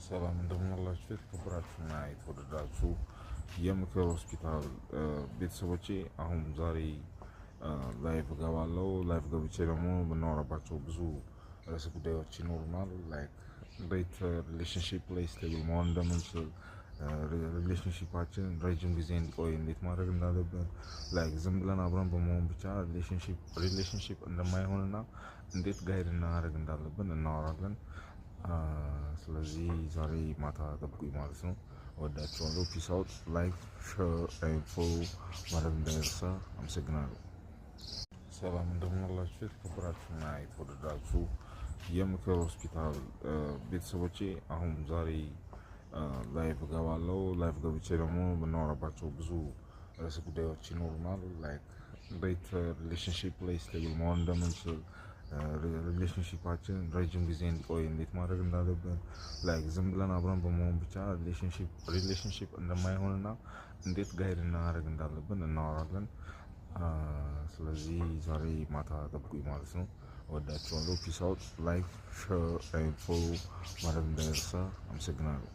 ሰላም እንደምናላችሁ የተከበራችሁና የተወደዳችሁ የምክር ሆስፒታል ቤተሰቦቼ፣ አሁን ዛሬ ላይቭ እገባለሁ። ላይቭ ገብቼ ደግሞ የምናወራባቸው ብዙ ርዕሰ ጉዳዮች ይኖሩናል። ላይክ እንዴት ሪሌሽንሺፕ ላይ ስቴብል መሆን እንደምንችል፣ ሪሌሽንሺፓችን ረጅም ጊዜ እንዲቆይ እንዴት ማድረግ እንዳለብን፣ ላይክ ዝም ብለን አብረን በመሆን ብቻ ሪሌሽንሺፕ እንደማይሆንና እንዴት ጋይድ እናደርግ እንዳለብን እናወራለን። ስለዚህ ዛሬ ማታ ጠብቁኝ ማለት ነው። እወዳችኋለሁ። ፒስ አውት። ላይክ ሼር ኤንድ ፎሎ ማድረግ እንዳይረሳ። አመሰግናለሁ። ሰላም እንደምናላችሁ የተከበራችሁና የተወደዳችሁ የምክር ሆስፒታል ቤተሰቦቼ፣ አሁን ዛሬ ላይቭ እገባለሁ። ላይቭ ገብቼ ደግሞ የምናወራባቸው ብዙ ርዕሰ ጉዳዮች ይኖሩናል። ላይክ እንዴት ሪሌሽንሺፕ ላይ ስቴብል መሆን እንደምንችል፣ ሪሌሽንሺፓችን ረጅም ጊዜ እንዲቆይ እንዴት ማድረግ እንዳለብን፣ ላይክ ዝም ብለን አብረን በመሆን ብቻ ሪሌሽንሺፕ እንደማይሆንና እንዴት ጋይድ እናደርግ እንዳለብን እናወራለን። ስለዚህ ዛሬ ማታ ጠብቁኝ ማለት ነው። እወዳችኋለሁ። ፒስ አውት። ላይክ ሼር ኤንድ ፎሎ ማድረግ እንዳይረሳ። አመሰግናለሁ።